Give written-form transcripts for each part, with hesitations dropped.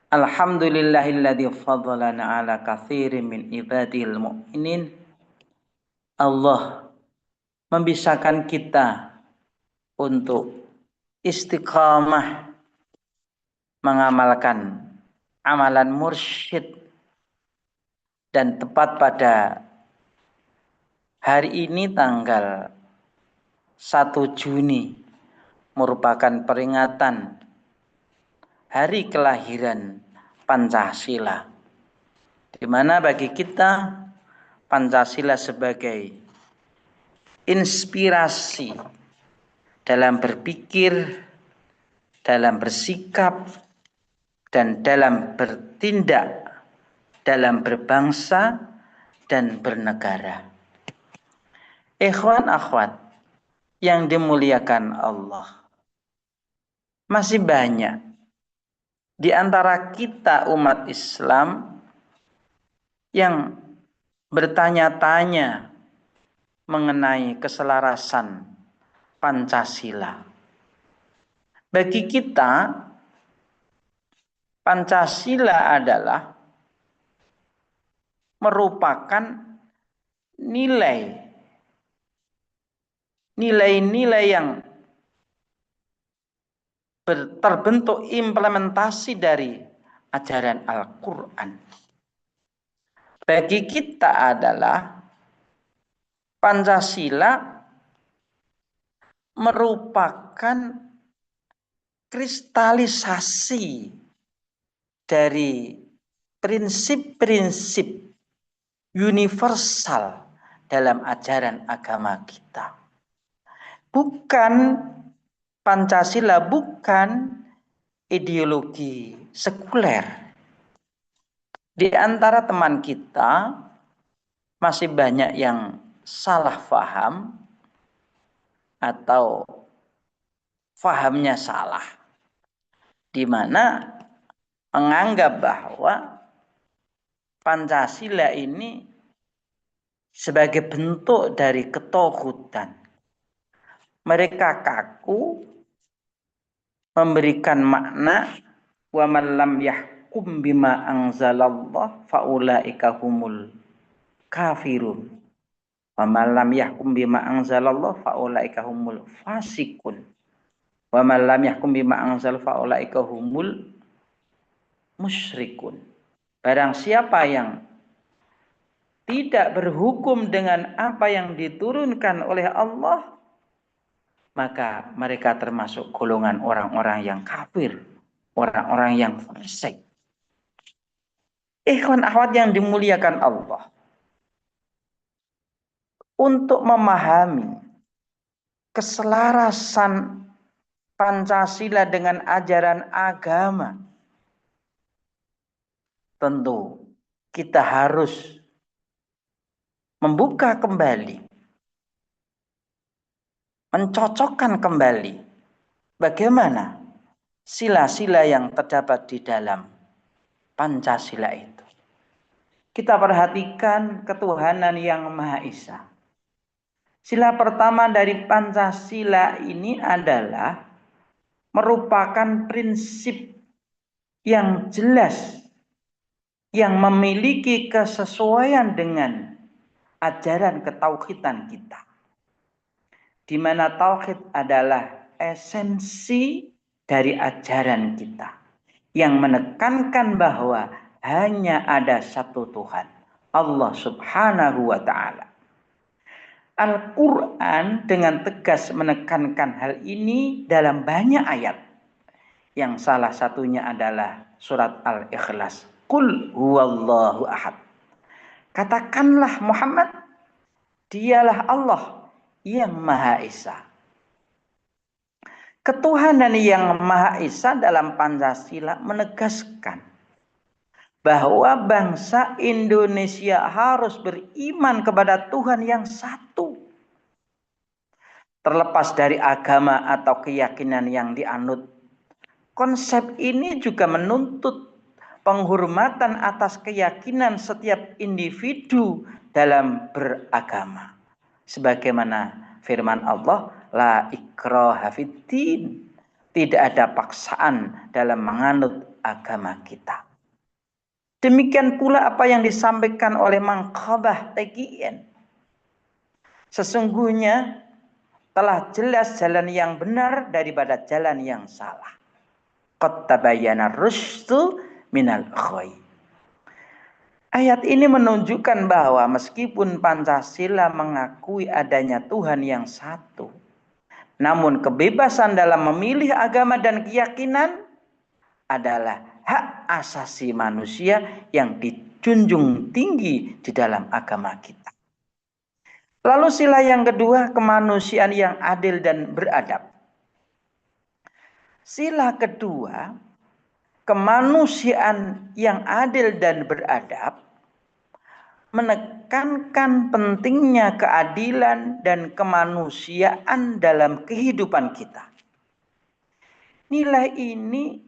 Alhamdulillahilladzi fadhalana ala katsirin min ibadil mu'minin. Allah membisahkan kita untuk istiqamah mengamalkan amalan mursyid, dan tepat pada hari ini tanggal 1 Juni merupakan peringatan hari kelahiran Pancasila, di mana bagi kita Pancasila sebagai inspirasi dalam berpikir, dalam bersikap, dan dalam bertindak, dalam berbangsa dan bernegara. Ikhwan akhwat yang dimuliakan Allah, masih banyak di antara kita umat Islam yang bertanya-tanya mengenai keselarasan Pancasila. Bagi kita, Pancasila adalah merupakan nilai-nilai yang terbentuk implementasi dari ajaran Al-Quran. Bagi kita adalah Pancasila merupakan kristalisasi dari prinsip-prinsip universal dalam ajaran agama kita. Pancasila bukan ideologi sekuler. Di antara teman kita masih banyak yang salah faham atau fahamnya salah, di mana menganggap bahwa Pancasila ini sebagai bentuk dari ketauhidan. Mereka kaku memberikan makna wa man lam yahkum bima anzalallah faulaika humul kafirun wa man lam yahkum bima anzalallah faulaika humul fasikun wa man lam yahkum bima anzal faulaika humul musyrikun. Barang siapa yang tidak berhukum dengan apa yang diturunkan oleh Allah, maka mereka termasuk golongan orang-orang yang kafir, orang-orang yang fasik. Ikhwan akhwat yang dimuliakan Allah, untuk memahami keselarasan Pancasila dengan ajaran agama, tentu kita harus membuka kembali, mencocokkan kembali bagaimana sila-sila yang terdapat di dalam Pancasila itu. Kita perhatikan ketuhanan yang Maha Esa. Sila pertama dari Pancasila ini adalah merupakan prinsip yang jelas, yang memiliki kesesuaian dengan ajaran ketauhidan kita, di mana tauhid adalah esensi dari ajaran kita, yang menekankan bahwa hanya ada satu Tuhan, Allah Subhanahu wa Ta'ala. Al-Quran dengan tegas menekankan hal ini dalam banyak ayat, yang salah satunya adalah surat Al-Ikhlas. Qul huwallahu ahad. Katakanlah Muhammad, dialah Allah yang Maha Esa. Ketuhanan yang Maha Esa dalam Pancasila menegaskan bahwa bangsa Indonesia harus beriman kepada Tuhan yang satu, terlepas dari agama atau keyakinan yang dianut. Konsep ini juga menuntut penghormatan atas keyakinan setiap individu dalam beragama. Sebagaimana firman Allah, la ikraha fiddin, tidak ada paksaan dalam menganut agama kita. Demikian pula apa yang disampaikan oleh Manqabah Taqiyin. Sesungguhnya telah jelas jalan yang benar daripada jalan yang salah. Qad tabayyana rusydu minal ghayy. Ayat ini menunjukkan bahwa meskipun Pancasila mengakui adanya Tuhan yang satu, namun kebebasan dalam memilih agama dan keyakinan adalah hak asasi manusia yang dijunjung tinggi di dalam agama kita. Lalu sila yang kedua, kemanusiaan yang adil dan beradab. Sila kedua, kemanusiaan yang adil dan beradab, menekankan pentingnya keadilan dan kemanusiaan dalam kehidupan kita. Nilai ini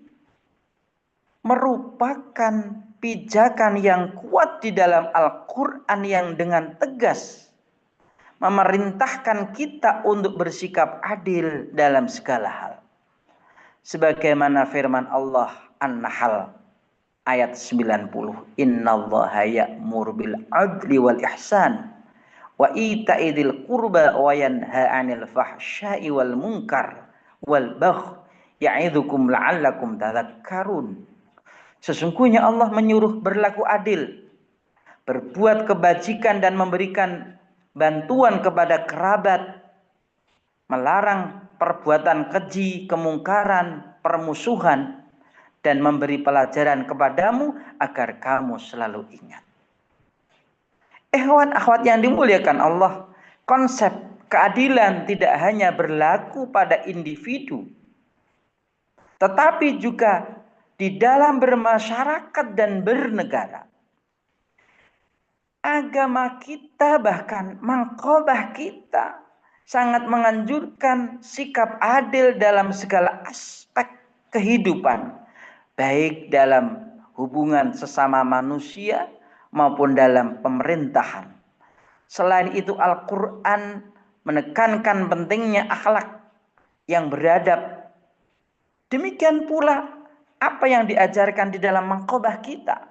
merupakan pijakan yang kuat di dalam Al-Quran yang dengan tegas memerintahkan kita untuk bersikap adil dalam segala hal. Sebagaimana firman Allah An-Nahl ayat 90. Innallaha ya'muru bil adli wal ihsan wa ita'i dzil qurba wa yanha 'anil fahsya'i wal munkar wal baghi ya'idzukum la'allakum tadhakkarun. Sesungguhnya Allah menyuruh berlaku adil, berbuat kebajikan dan memberikan bantuan kepada kerabat, melarang perbuatan keji, kemungkaran, permusuhan, dan memberi pelajaran kepadamu agar kamu selalu ingat. Ikhwan akhwat yang dimuliakan Allah, konsep keadilan tidak hanya berlaku pada individu, tetapi juga di dalam bermasyarakat dan bernegara. Agama kita, bahkan Manqabah kita, sangat menganjurkan sikap adil dalam segala aspek kehidupan, baik dalam hubungan sesama manusia maupun dalam pemerintahan. Selain itu, Al-Quran menekankan pentingnya akhlak yang beradab. Demikian pula apa yang diajarkan di dalam Manqabah kita.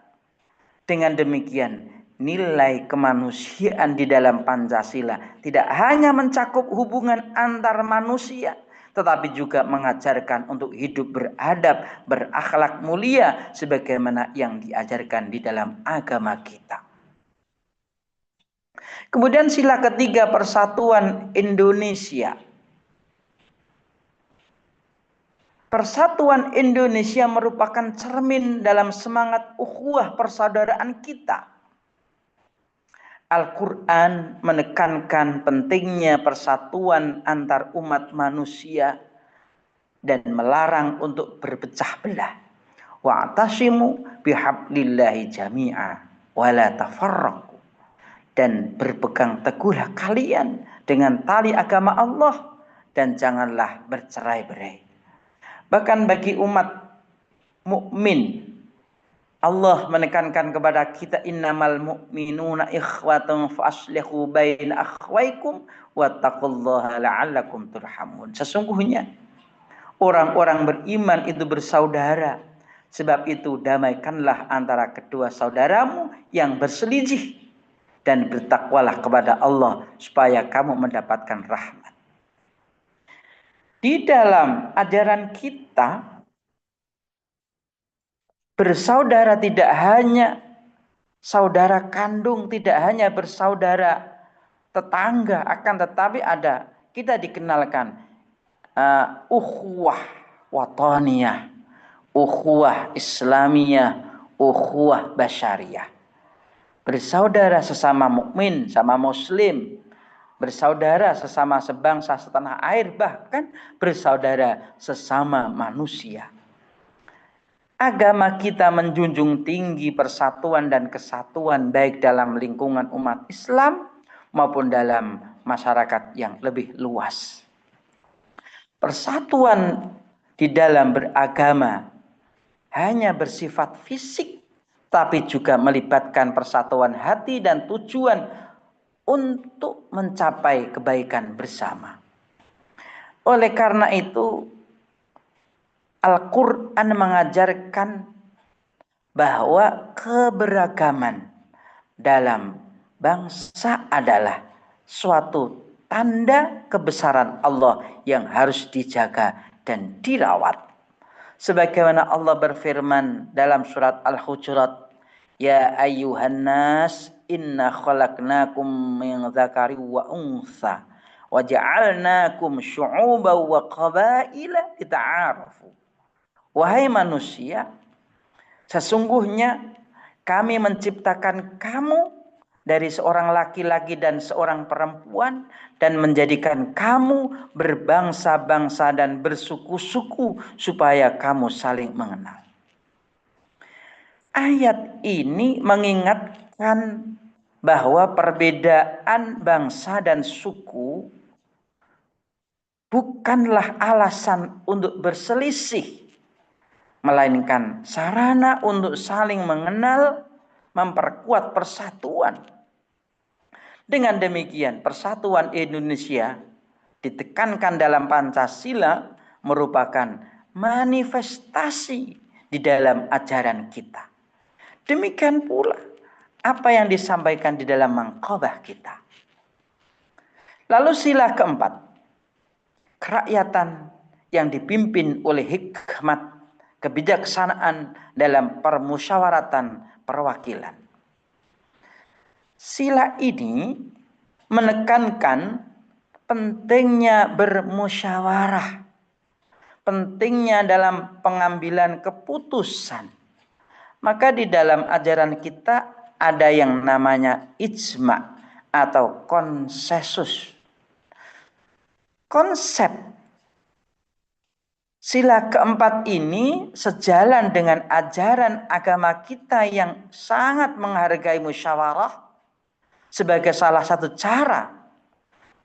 Dengan demikian, nilai kemanusiaan di dalam Pancasila tidak hanya mencakup hubungan antar manusia, tetapi juga mengajarkan untuk hidup beradab, berakhlak mulia sebagaimana yang diajarkan di dalam agama kita. Kemudian sila ketiga, persatuan Indonesia. Persatuan Indonesia merupakan cermin dalam semangat ukhuwah persaudaraan kita. Al-Quran menekankan pentingnya persatuan antar umat manusia dan melarang untuk berpecah belah. Wa'tasimu bihablillahi jami'a wa la tafarraqu. Dan berpegang teguhlah kalian dengan tali agama Allah dan janganlah bercerai-berai. Bahkan bagi umat mukmin, Allah menekankan kepada kita, innamal mu'minuna ikhwatun fa'aslihu baina akhwaikum wattaqullaha la'allakum turhamun. Sesungguhnya orang-orang beriman itu bersaudara. Sebab itu damaikanlah antara kedua saudaramu yang berselisih dan bertakwalah kepada Allah supaya kamu mendapatkan rahmat. Di dalam ajaran kita, bersaudara tidak hanya saudara kandung, tidak hanya bersaudara tetangga, akan tetapi kita dikenalkan ukhuwah wataniyah, ukhuwah islamiyah, ukhuwah basyariyah. Bersaudara sesama mukmin, sama muslim, bersaudara sesama sebangsa setanah air, bahkan bersaudara sesama manusia. Agama kita menjunjung tinggi persatuan dan kesatuan baik dalam lingkungan umat Islam maupun dalam masyarakat yang lebih luas. Persatuan di dalam beragama hanya bersifat fisik, tapi juga melibatkan persatuan hati dan tujuan untuk mencapai kebaikan bersama. Oleh karena itu, Al-Quran mengajarkan bahwa keberagaman dalam bangsa adalah suatu tanda kebesaran Allah yang harus dijaga dan dirawat. Sebagaimana Allah berfirman dalam surat Al-Hujurat, ya ayyuhan nas inna khalaqnakum min dzakari wa untha wa ja'alnakum syu'uban wa qabaila lita'arafu. Wahai manusia, sesungguhnya kami menciptakan kamu dari seorang laki-laki dan seorang perempuan dan menjadikan kamu berbangsa-bangsa dan bersuku-suku supaya kamu saling mengenal. Ayat ini mengingatkan bahwa perbedaan bangsa dan suku bukanlah alasan untuk berselisih, melainkan sarana untuk saling mengenal, memperkuat persatuan. Dengan demikian, persatuan Indonesia ditekankan dalam Pancasila merupakan manifestasi di dalam ajaran kita. Demikian pula apa yang disampaikan di dalam mangkobah kita. Lalu sila keempat, kerakyatan yang dipimpin oleh hikmat, kebijaksanaan dalam permusyawaratan perwakilan. Sila ini menekankan pentingnya bermusyawarah, pentingnya dalam pengambilan keputusan. Maka di dalam ajaran kita ada yang namanya ijma atau konsensus. Konsep sila keempat ini sejalan dengan ajaran agama kita yang sangat menghargai musyawarah sebagai salah satu cara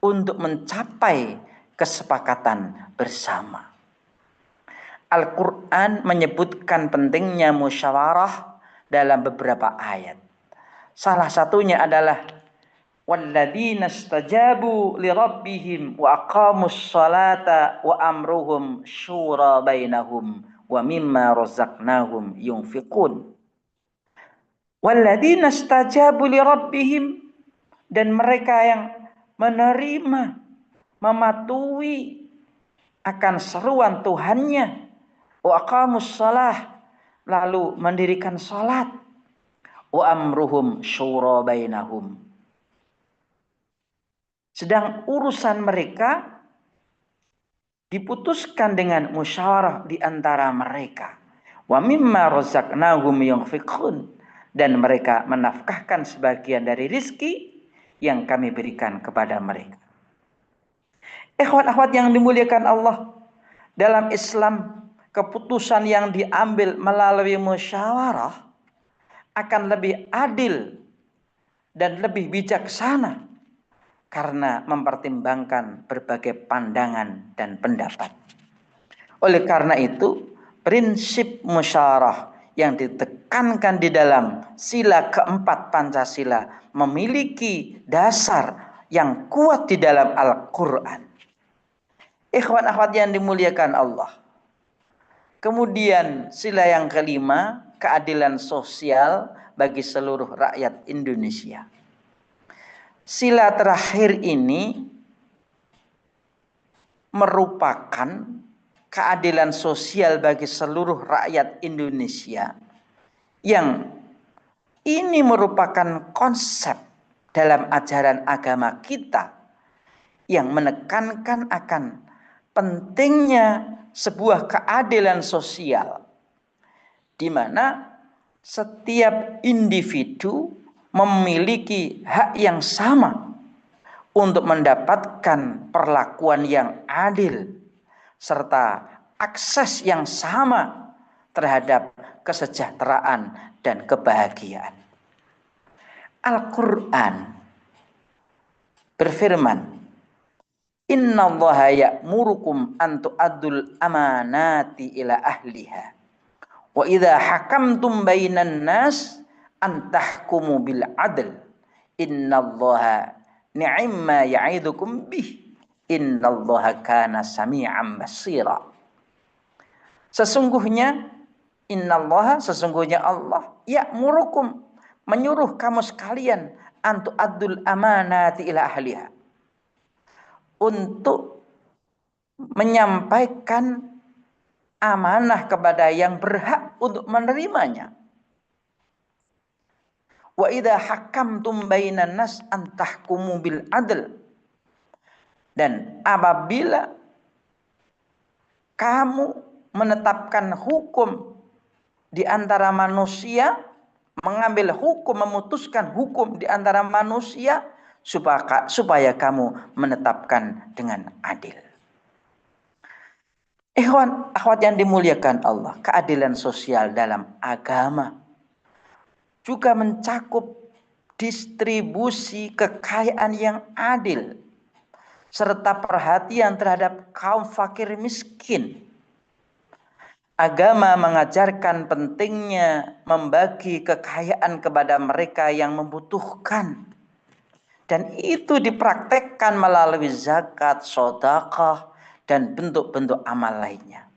untuk mencapai kesepakatan bersama. Al-Quran menyebutkan pentingnya musyawarah dalam beberapa ayat. Salah satunya adalah walladzina istajabu lirabbihim wa aqamus salata wa amruhum syura bainahum wa mimma razaqnahum yunfiqun. Walladzina istajabu lirabbihim, dan mereka yang menerima, mematuhi akan seruan Tuhannya, wa aqamus shalah, lalu mendirikan salat, wa amruhum syura bainahum, sedang urusan mereka diputuskan dengan musyawarah di antara mereka. Wa mimma razaqnahum yunfiqun, dan mereka menafkahkan sebagian dari rizki yang kami berikan kepada mereka. Ikhwan-akhwat yang dimuliakan Allah, dalam Islam keputusan yang diambil melalui musyawarah akan lebih adil dan lebih bijaksana karena mempertimbangkan berbagai pandangan dan pendapat. Oleh karena itu, prinsip musyawarah yang ditekankan di dalam sila keempat Pancasila memiliki dasar yang kuat di dalam Al-Quran. Ikhwan akhwat yang dimuliakan Allah. Kemudian sila yang kelima, keadilan sosial bagi seluruh rakyat Indonesia. Sila terakhir ini merupakan keadilan sosial bagi seluruh rakyat Indonesia, yang ini merupakan konsep dalam ajaran agama kita yang menekankan akan pentingnya sebuah keadilan sosial di mana setiap individu memiliki hak yang sama untuk mendapatkan perlakuan yang adil serta akses yang sama terhadap kesejahteraan dan kebahagiaan. Al-Quran berfirman, innallaha ya'murukum an tu'addul amanati ila ahliha wa idza hakamtum bainan nas an tahkumu bil adl innallaha ni'ma ya'idukum bih innallaha kana sami'an basira. Sesungguhnya Innallaha, sesungguhnya Allah, ya'murukum, menyuruh kamu sekalian, antu addul amanati ila ahliha, untuk menyampaikan amanah kepada yang berhak untuk menerimanya. Wa idza hakamtum bainan nas an tahkumu bil adl, dan apabila kamu menetapkan hukum di antara manusia, mengambil hukum, memutuskan hukum di antara manusia, supaya kamu menetapkan dengan adil. Ikhwan, akhwat yang dimuliakan Allah, keadilan sosial dalam agama juga mencakup distribusi kekayaan yang adil serta perhatian terhadap kaum fakir miskin. Agama mengajarkan pentingnya membagi kekayaan kepada mereka yang membutuhkan, dan itu dipraktekkan melalui zakat, sedekah, dan bentuk-bentuk amal lainnya.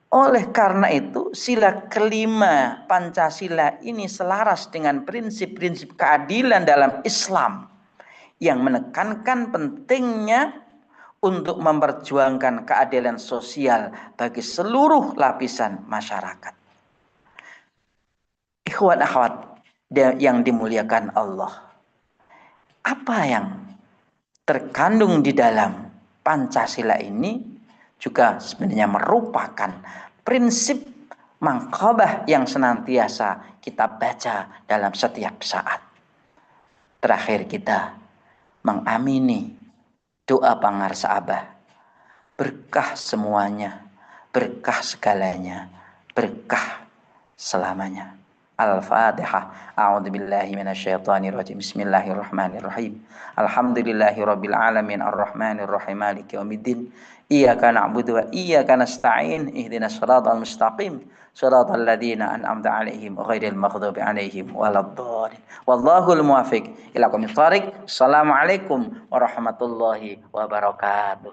Oleh karena itu, sila kelima Pancasila ini selaras dengan prinsip-prinsip keadilan dalam Islam yang menekankan pentingnya untuk memperjuangkan keadilan sosial bagi seluruh lapisan masyarakat. Ikhwan akhwat yang dimuliakan Allah, apa yang terkandung di dalam Pancasila ini juga sebenarnya merupakan prinsip mangkobah yang senantiasa kita baca dalam setiap saat. Terakhir kita mengamini doa pangarsa Abah, berkah semuanya, berkah segalanya, berkah selamanya. Al-Fatihah. A'udzubillahi minasyaitonirrajim. Bismillahirrahmanirrahim. Alhamdulillahirabbil alamin arrahmanirrahim maliki yaumiddin. Iyyaka na'budu wa iyyaka nasta'in. Ihdinas shiratal mustaqim. Shiratal ladzina an'amta 'alaihim ghairil maghdubi 'alaihim waladdallin. Wallahul muwaffiq ila aqwamit thoriq. Assalamualaikum warahmatullahi wabarakatuh.